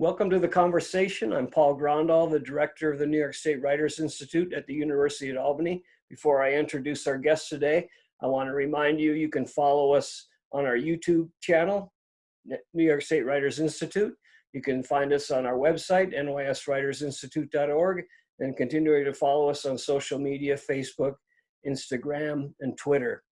Welcome to the conversation. I'm Paul Grondahl, the director of the New York State Writers Institute at the University of Albany. Before I introduce our guest today, I want to remind you, you can follow us on our YouTube channel, New York State Writers Institute. You can find us on our website, nyswritersinstitute.org, and continue to follow us on social media, Facebook, Instagram, and Twitter.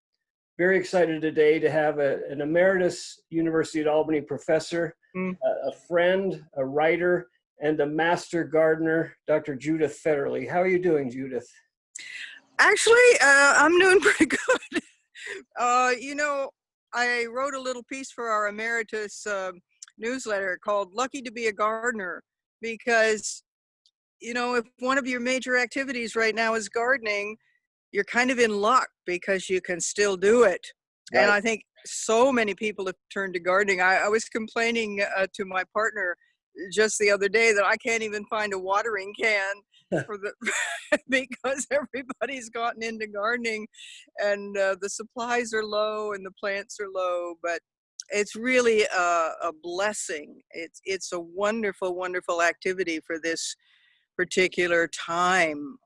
Very excited today to have an emeritus University of Albany professor, a friend, a writer, and a master gardener, Dr. Judith Fetterley. How are you doing, Judith? Actually, I'm doing pretty good. I wrote a little piece for our emeritus newsletter called Lucky to be a Gardener, because, if one of your major activities right now is gardening, you're kind of in luck because you can still do it. Right. And I think so many people have turned to gardening. I was complaining to my partner just the other day that I can't even find a watering can because everybody's gotten into gardening, and the supplies are low and the plants are low. But it's really a blessing. It's a wonderful, wonderful activity for this particular time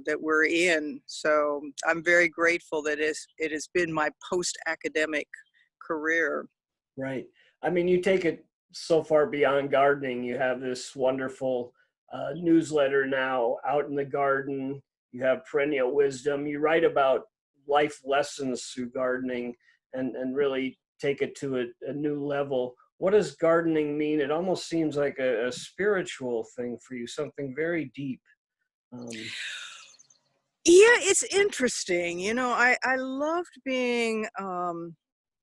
that we're in. So I'm very grateful that it has been my post-academic career. Right. I mean, you take it so far beyond gardening. You have this wonderful newsletter now, Out in the Garden. You have Perennial Wisdom. You write about life lessons through gardening and really take it to a new level. What does gardening mean? It almost seems like a spiritual thing for you, something very deep. Yeah, it's interesting. I loved being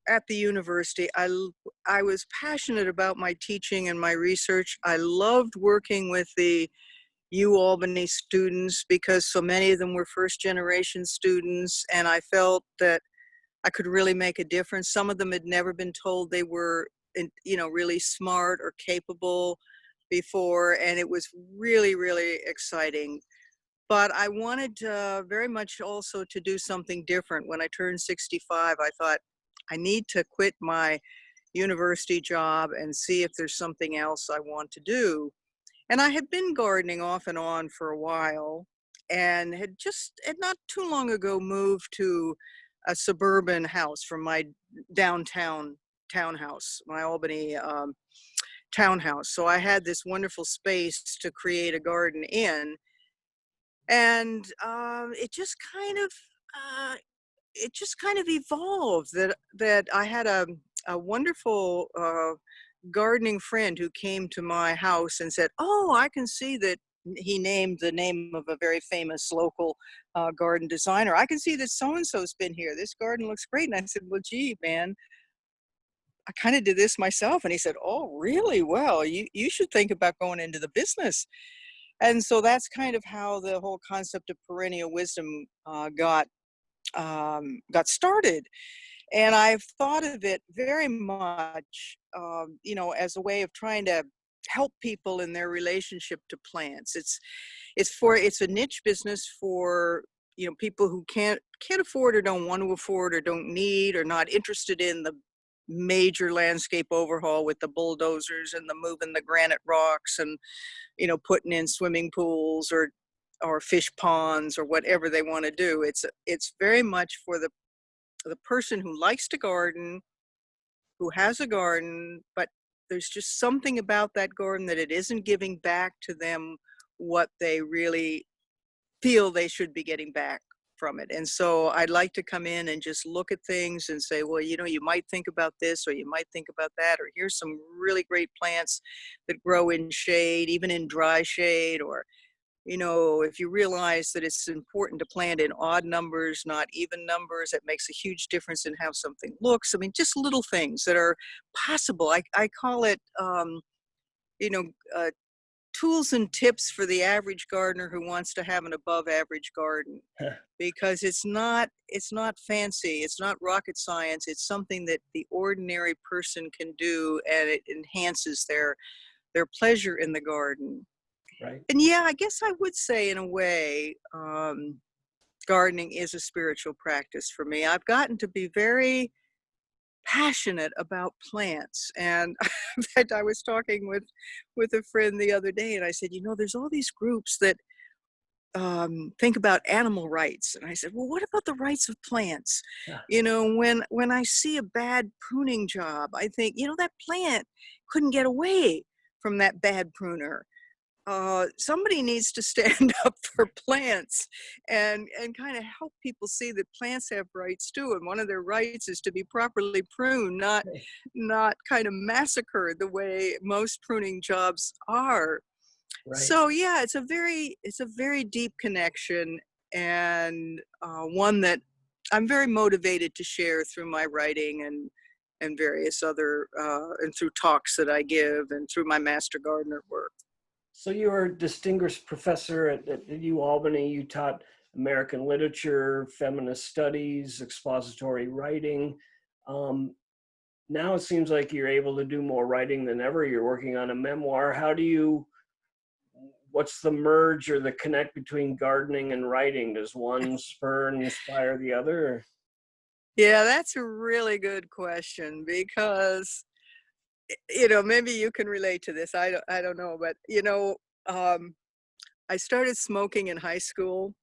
at the university. I was passionate about my teaching and my research. I loved working with the Albany students because so many of them were first generation students, and I felt that I could really make a difference. Some of them had never been told they were really smart or capable before, and it was really, really exciting. But I wanted very much also to do something different. When I turned 65, I thought, I need to quit my university job and see if there's something else I want to do. And I had been gardening off and on for a while, and had not too long ago moved to a suburban house from my downtown townhouse, my Albany townhouse. So I had this wonderful space to create a garden in, and it just kind of evolved that I had a wonderful gardening friend who came to my house and said, "Oh, I can see that." He named the name of a very famous local garden designer. "I can see that so-and-so's been here. This garden looks great." And I said, "Well, gee, man, I kind of did this myself." And he said, "Oh, really? Well, you should think about going into the business." And so that's kind of how the whole concept of Perennial Wisdom got started. And I've thought of it very much, as a way of trying to help people in their relationship to plants. It's a niche business for people who can't afford or don't want to afford or don't need or not interested in the major landscape overhaul with the bulldozers and the moving the granite rocks and putting in swimming pools or fish ponds or whatever they want to do. It's very much for the person who likes to garden, who has a garden, but there's just something about that garden that it isn't giving back to them what they really feel they should be getting back from it. And so I'd like to come in and just look at things and say, well, you might think about this, or you might think about that, or here's some really great plants that grow in shade, even in dry shade, or if you realize that it's important to plant in odd numbers, not even numbers, it makes a huge difference in how something looks. I mean, just little things that are possible. I call it, tools and tips for the average gardener who wants to have an above average garden, because it's not fancy. It's not rocket science. It's something that the ordinary person can do, and it enhances their pleasure in the garden. Right. And yeah, I guess I would say in a way, gardening is a spiritual practice for me. I've gotten to be very passionate about plants. And in fact, I was talking with a friend the other day, and I said, there's all these groups that think about animal rights. And I said, well, what about the rights of plants? Yeah. When I see a bad pruning job, I think, that plant couldn't get away from that bad pruner. Somebody needs to stand up for plants and kind of help people see that plants have rights too. And one of their rights is to be properly pruned, not kind of massacred the way most pruning jobs are. Right. So yeah, it's a very deep connection, and one that I'm very motivated to share through my writing and various other and through talks that I give and through my master gardener work. So you were a distinguished professor at Albany. You taught American literature, feminist studies, expository writing. Now it seems like you're able to do more writing than ever. You're working on a memoir. What's the merge or the connect between gardening and writing? Does one spur and inspire the other? Yeah, that's a really good question, because maybe you can relate to this. I don't know, but I started smoking in high school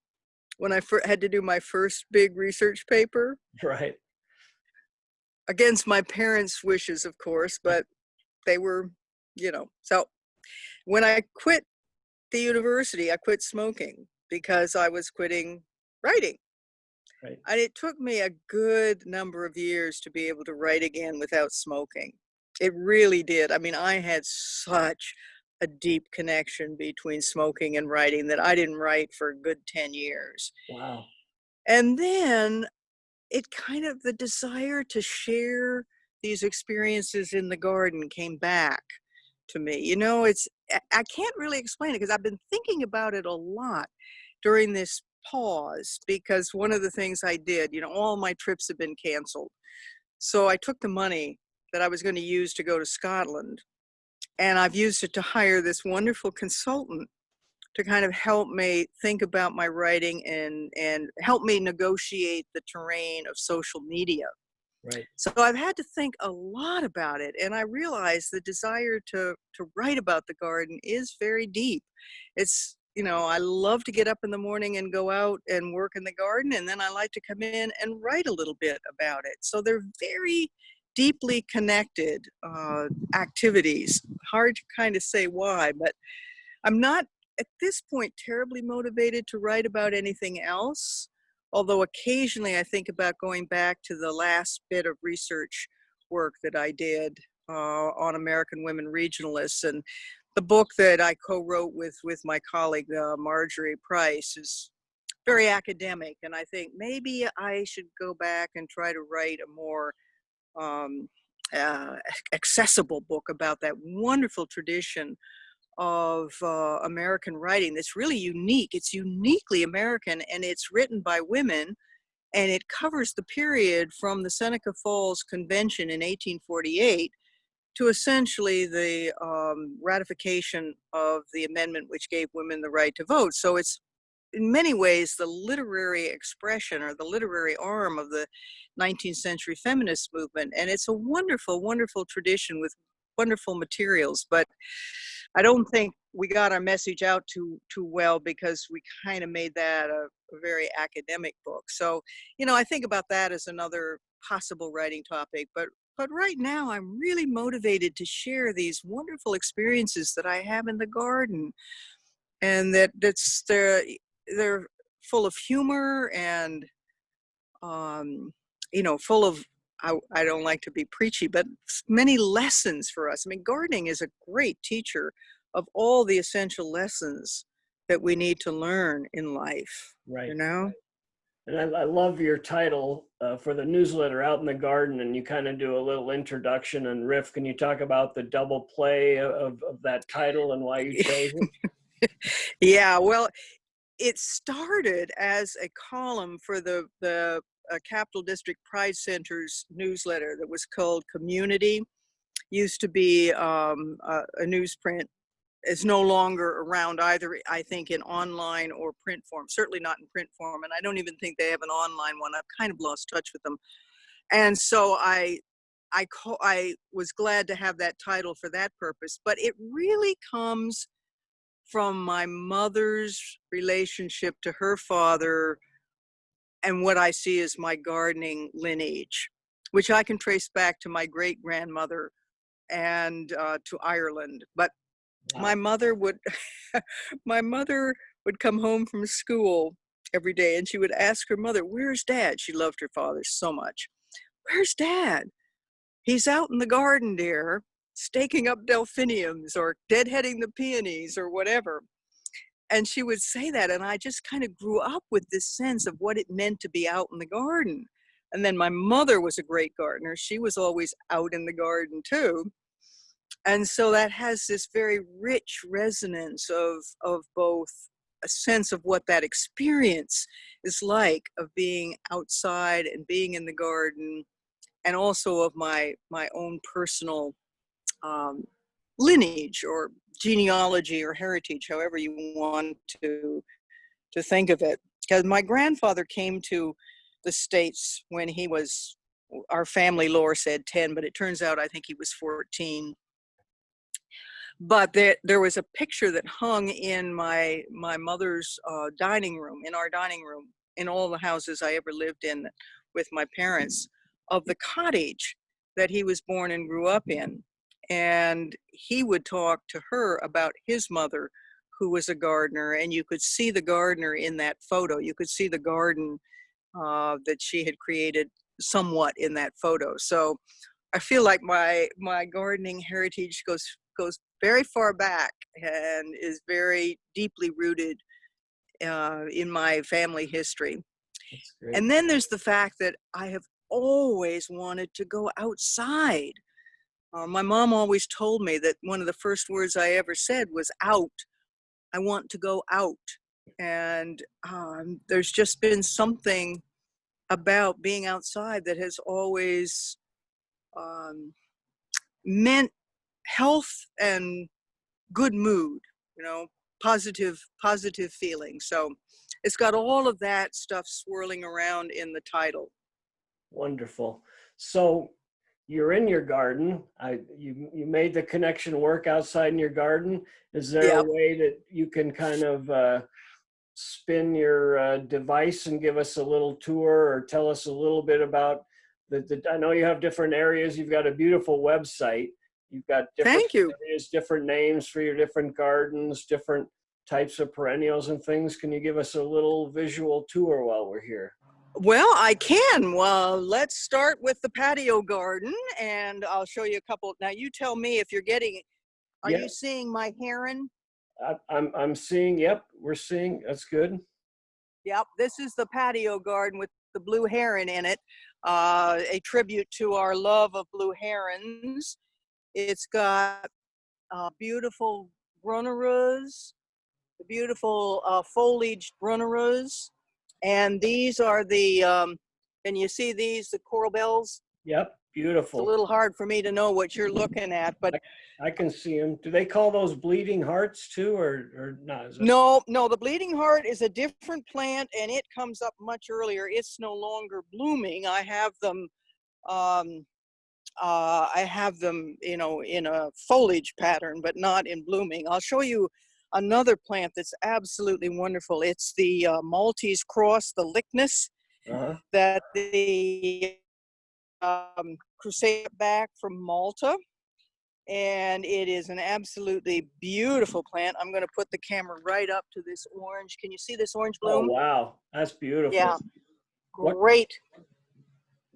when I had to do my first big research paper, Right. against my parents' wishes, of course, but they were, so when I quit the university, I quit smoking because I was quitting writing. Right. And it took me a good number of years to be able to write again without smoking. It really did. I mean, I had such a deep connection between smoking and writing that I didn't write for a good 10 years. Wow. And then the desire to share these experiences in the garden came back to me. I can't really explain it, because I've been thinking about it a lot during this pause, because one of the things I did, all my trips have been canceled. So I took the money that I was going to use to go to Scotland, and I've used it to hire this wonderful consultant to kind of help me think about my writing and help me negotiate the terrain of social media. Right. So I've had to think a lot about it, and I realize the desire to write about the garden is very deep. It's, I love to get up in the morning and go out and work in the garden, and then I like to come in and write a little bit about it. So they're very deeply connected activities. Hard to kind of say why, but I'm not at this point terribly motivated to write about anything else. Although occasionally I think about going back to the last bit of research work that I did on American women regionalists. And the book that I co-wrote with my colleague, Marjorie Price, is very academic. And I think maybe I should go back and try to write a more accessible book about that wonderful tradition of American writing that's really unique. It's uniquely American, and it's written by women, and it covers the period from the Seneca Falls Convention in 1848 to essentially the ratification of the amendment which gave women the right to vote. So it's in many ways the literary expression or the literary arm of the 19th century feminist movement, and it's a wonderful, wonderful tradition with wonderful materials. But I don't think we got our message out too well, because we kind of made that a very academic book. So, I think about that as another possible writing topic. But right now, I'm really motivated to share these wonderful experiences that I have in the garden, and they're full of humor and full of, I don't like to be preachy, but many lessons for us. I mean, gardening is a great teacher of all the essential lessons that we need to learn in life. Right. Right. And I love your title for the newsletter, Out in the Garden, and you kind of do a little introduction and riff. Can you talk about the double play of that title and why you chose it? Yeah, well, it started as a column for the Capital District Pride Center's newsletter that was called Community. Used to be a newsprint. Is no longer around either, I think, in online or print form. Certainly not in print form, and I don't even think they have an online one. I've kind of lost touch with them. And so I I was glad to have that title for that purpose, but it really comes from my mother's relationship to her father and what I see as my gardening lineage, which I can trace back to my great grandmother and to Ireland. But my Wow. mother would, my mother would come home from school every day and she would ask her mother, "Where's Dad?" She loved her father so much. "Where's Dad?" "He's out in the garden, dear, staking up delphiniums or deadheading the peonies or whatever." And she would say that, and I just kind of grew up with this sense of what it meant to be out in the garden. And then my mother was a great gardener. She was always out in the garden too. And so that has this very rich resonance of both a sense of what that experience is like of being outside and being in the garden, and also of my own personal lineage or genealogy or heritage, however you want to think of it. Because my grandfather came to the States when he was, our family lore said 10, but it turns out I think he was 14. But there was a picture that hung in my mother's dining room, in our dining room, in all the houses I ever lived in with my parents, of the cottage that he was born and grew up in. And he would talk to her about his mother, who was a gardener, and you could see the gardener in that photo. You could see the garden that she had created somewhat in that photo. So I feel like my gardening heritage goes very far back and is very deeply rooted in my family history. That's great. And then there's the fact that I have always wanted to go outside. My mom always told me that one of the first words I ever said was out. I want to go out. And there's just been something about being outside that has always um, meant health and good mood, you know, positive feeling. So it's got all of that stuff swirling around in the title. Wonderful. So you're in your garden. You made the connection work outside in your garden. Is there a Yep. way that you can kind of spin your device and give us a little tour or tell us a little bit about I know you have different areas. You've got a beautiful website. You've got different Thank you. areas, different names for your different gardens, different types of perennials and things. Can you give us a little visual tour while we're here? Well, I can. Well, let's start with the patio garden and I'll show you a couple. Now you tell me if you're getting, are you Yeah, seeing my heron? I'm seeing. Yep, we're seeing. That's good. Yep, this is the patio garden with the blue heron in it, a tribute to our love of blue herons. It's got beautiful brunneras, the beautiful foliaged brunneras, and these are the, can you see these, the coral bells? Yep, It's a beautiful. little hard for me to know what you're looking at, but I can see them. Do they call those bleeding hearts too, or not? Is that no, the bleeding heart is a different plant and it comes up much earlier. It's no longer blooming. I have them, you know, in a foliage pattern, but not in blooming. I'll show you another plant that's absolutely wonderful. It's the Maltese cross, the Lychnis, uh-huh. that the crusade back from Malta. And it is an absolutely beautiful plant. I'm going to put the camera right up to this orange. Can you see this orange Oh bloom? wow, that's beautiful. Yeah, What great,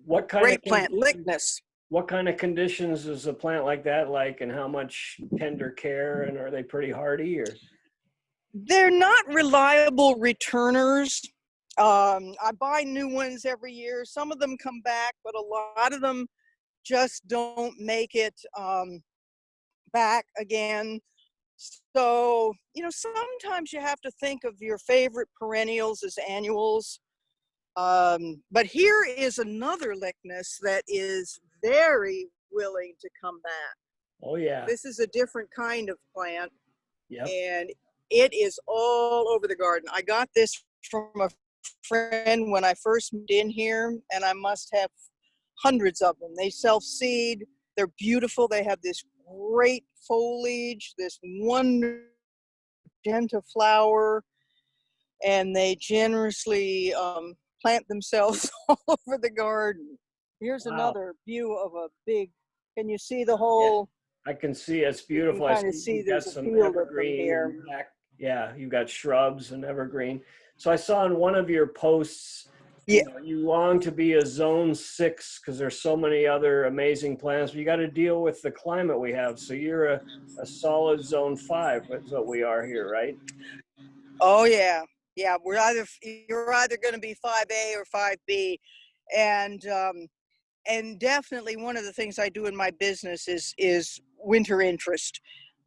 what kind of great plant, Lychnis. what kind of conditions is a plant like that like, and how much tender care, and are they pretty hardy or? They're not reliable returners. I buy new ones every year. Some of them come back, but a lot of them just don't make it back again. So, you know, sometimes you have to think of your favorite perennials as annuals. But here is another Lychnis that is very willing to come back. Oh yeah. This is a different kind of plant, Yep. and it is all over the garden. I got this from a friend when I first moved in here, and I must have hundreds of them. They self-seed. They're beautiful. They have this great foliage, this wonderful magenta flower, and they generously plant themselves all over the garden. Here's Wow. another view of a big, can you see the Yeah, whole? I can see it's beautiful. You I can kind of see see you've got there's a some field of them evergreen here. and back. Yeah, you've got shrubs and evergreen. So I saw in one of your posts, Yeah. you long to be a zone 6 because there's so many other amazing plants. But you got to deal with the climate we have. So you're a solid zone 5 is what we are here, right? Oh yeah. Yeah. You're either going to be 5A or 5B. And definitely one of the things I do in my business is winter interest.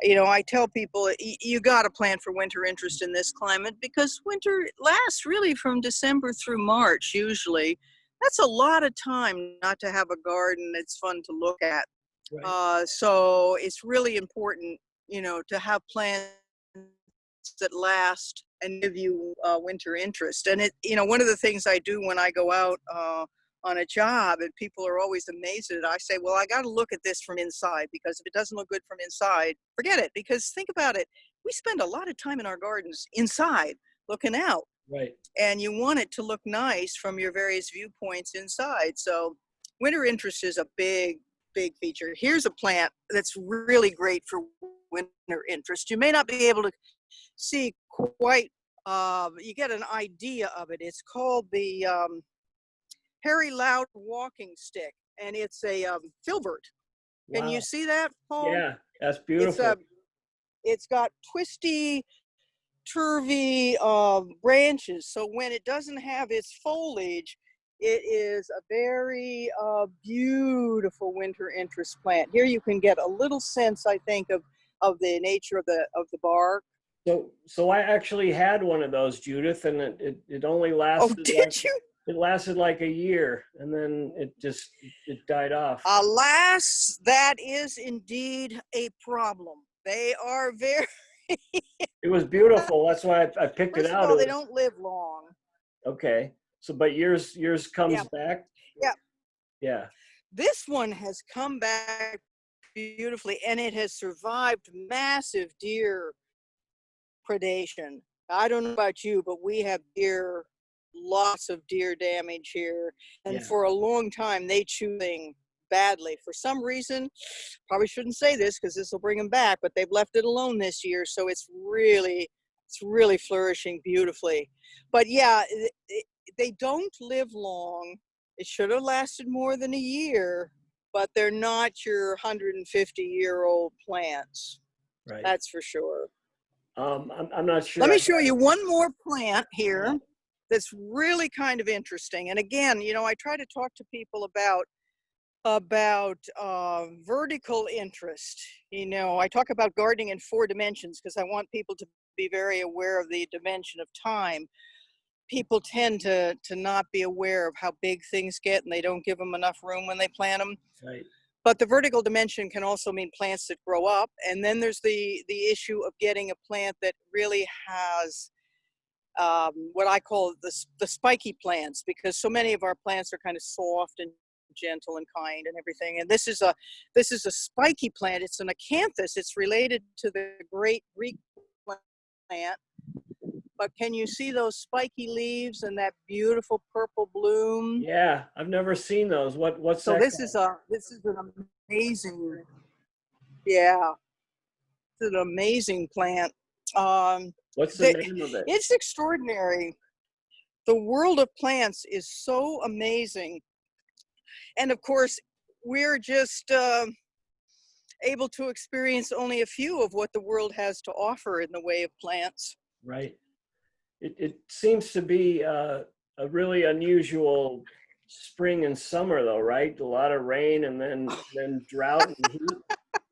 I tell people you got to plan for winter interest in this climate because winter lasts really from December through March usually. That's a lot of time not to have a garden that's fun to look at. Right. So it's really important, to have plants that last and give you winter interest. And one of the things I do when I go out on a job and people are always amazed at it, I say, well, I got to look at this from inside, because if it doesn't look good from inside, forget it. Because think about it, we spend a lot of time in our gardens inside looking out, Right. and you want it to look nice from your various viewpoints inside. So winter interest is a big feature. Here's a plant that's really great for winter interest. You may not be able to see quite, you get an idea of it. It's called the hairy loud walking stick, and it's a filbert. Can you Wow. see that, Paul? Yeah, that's It's beautiful. it's got twisty, turvy branches, so when it doesn't have its foliage, it is a very beautiful winter interest plant. Here you can get a little sense, I think, of the nature of the bark. So I actually had one of those, Judith, and it only Oh, lasted did you? it lasted like a year, and then it died off. Alas, that is indeed a problem. They are very, It was beautiful. That's why I picked it first of out. all, It they was don't live long. okay. So, but yours Yeah, comes back. yeah. Yeah. This one has come back beautifully, and it has survived massive deer predation. I don't know about you, but we have lots of deer damage here. And Yeah. for a long time, they chew things badly. For some reason, probably shouldn't say this because this will bring them back, but they've left it alone this year. So it's really flourishing beautifully. But yeah, they don't live long. It should have lasted more than a year, but they're not your 150-year-old plants. Right. That's for sure. I'm not sure. Let me I show you one more plant yeah. here that's really kind of interesting. And again, I try to talk to people about vertical interest. I talk about gardening in 4 dimensions because I want people to be very aware of the dimension of time. People tend to not be aware of how big things get, and they don't give them enough room when they plant them. Right. But the vertical dimension can also mean plants that grow up. And then there's the issue of getting a plant that really has what I call the spiky plants, because so many of our plants are kind of soft and gentle and kind and everything. And this is a spiky plant. It's an acanthus. It's related to the great Greek plant. But can you see those spiky leaves and that beautiful purple bloom? Yeah, I've never seen those. What's So that this called? is an amazing, yeah, it's an amazing plant. Um, What's the they, name of it? it's extraordinary. The world of plants is so amazing. And of course, we're just able to experience only a few of what the world has to offer in the way of plants. Right. It seems to be a really unusual spring and summer, though, right? A lot of rain and then drought and heat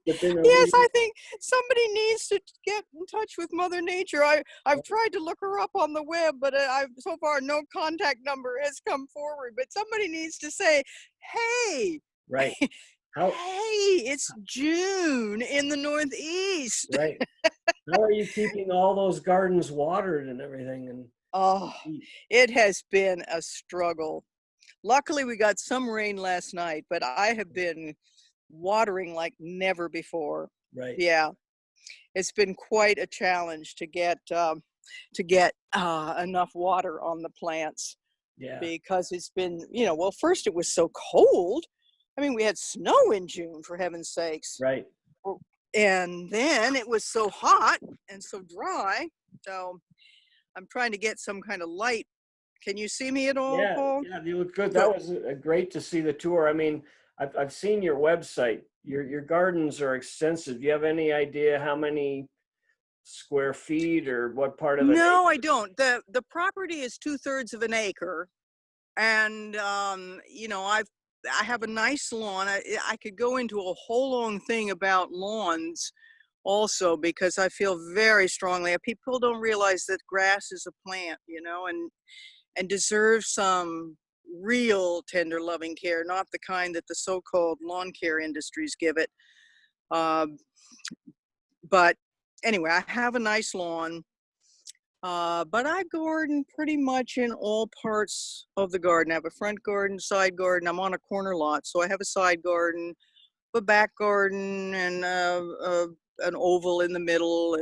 within a Yes, region. I think somebody needs to get in touch with Mother Nature. I've tried to look her up on the web, but I've so far no contact number has come forward. But somebody needs to say, "Hey, Right. How hey, it's June in the Northeast." right. How are you keeping all those gardens watered and everything? And Oh, it has been a struggle. Luckily, we got some rain last night, but I have been watering like never before. Right. Yeah, it's been quite a challenge to get enough water on the plants Yeah. because it's been, well, first it was so cold. I mean, we had snow in June, for heaven's sakes. Right. And then it was so hot and so dry. So I'm trying to get some kind of light. Can you see me at all, Yeah. Paul? Yeah. You look good. That was great to see the tour. I mean, I've seen your website. Your gardens are extensive. Do you have any idea how many square feet or what part of an acre? No, I don't. The property is 2/3 of an acre. And I have a nice lawn. I could go into a whole long thing about lawns also, because I feel very strongly people don't realize that grass is a plant, and deserves some real tender loving care, not the kind that the so-called lawn care industries give it. But anyway, I have a nice lawn. But I garden pretty much in all parts of the garden. I have a front garden, side garden. I'm on a corner lot, so I have a side garden, a back garden, and an oval in the middle.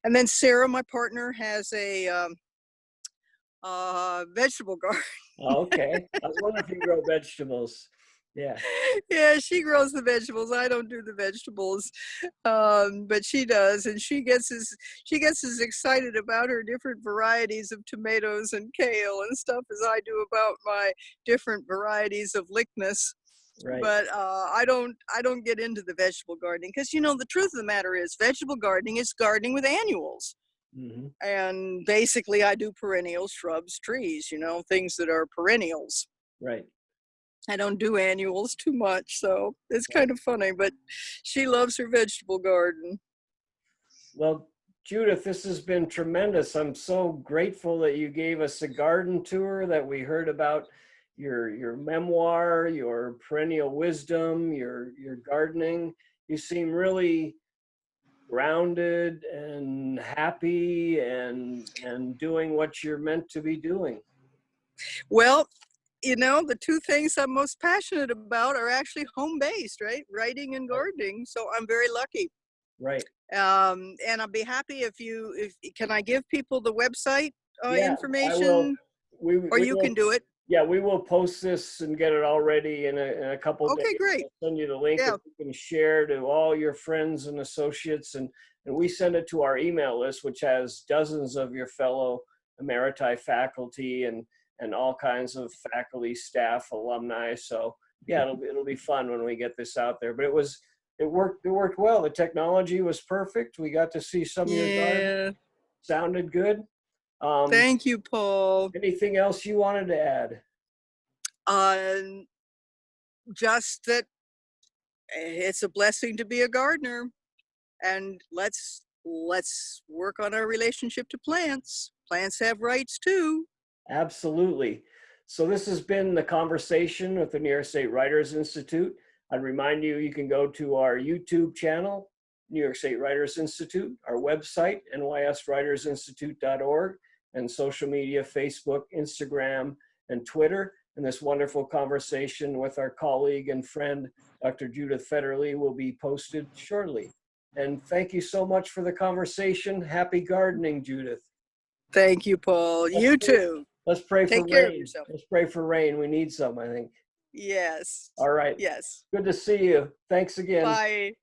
And then Sarah, my partner, has a vegetable garden. Okay. I was wondering if you grow vegetables. Yeah. Yeah, she grows the vegetables. I don't do the vegetables, but she does, and she gets as excited about her different varieties of tomatoes and kale and stuff as I do about my different varieties of lichens. Right. But I don't get into the vegetable gardening because the truth of the matter is vegetable gardening is gardening with annuals. Mm-hmm. And basically I do perennials, shrubs, trees, things that are perennials. Right. I don't do annuals too much, so it's kind of funny, but she loves her vegetable garden. Well, Judith, this has been tremendous. I'm so grateful that you gave us a garden tour, that we heard about your memoir, your perennial wisdom, your gardening. You seem really grounded and happy and doing what you're meant to be doing. Well, the two things I'm most passionate about are actually home-based, right? Writing and gardening. So I'm very lucky. Right. And I'd be happy if can I give people the website Yeah, I will. information, or We you will. can do it? Yeah, we will post this and get it all ready in a couple of days. Okay, great. I'll send you the link Yeah. that you can share to all your friends and associates, and we send it to our email list, which has dozens of your fellow emeriti faculty and all kinds of faculty, staff, alumni. So yeah, it'll be fun when we get this out there. But it worked well. The technology was perfect. We got to see some of your garden. Sounded good. Thank you, Paul. Anything else you wanted to add? Just that it's a blessing to be a gardener, and let's work on our relationship to plants. Plants have rights too. Absolutely. So this has been The Conversation with the New York State Writers Institute. I'd remind you, you can go to our YouTube channel, New York State Writers Institute, our website, nyswritersinstitute.org, and social media, Facebook, Instagram, and Twitter. And this wonderful conversation with our colleague and friend, Dr. Judith Fetterley, will be posted shortly. And thank you so much for the conversation. Happy gardening, Judith. Thank you, Paul. You too. Let's pray for rain. Take care of yourself. Let's pray for rain. We need some, I think. Yes. All right. Yes. Good to see you. Thanks again. Bye.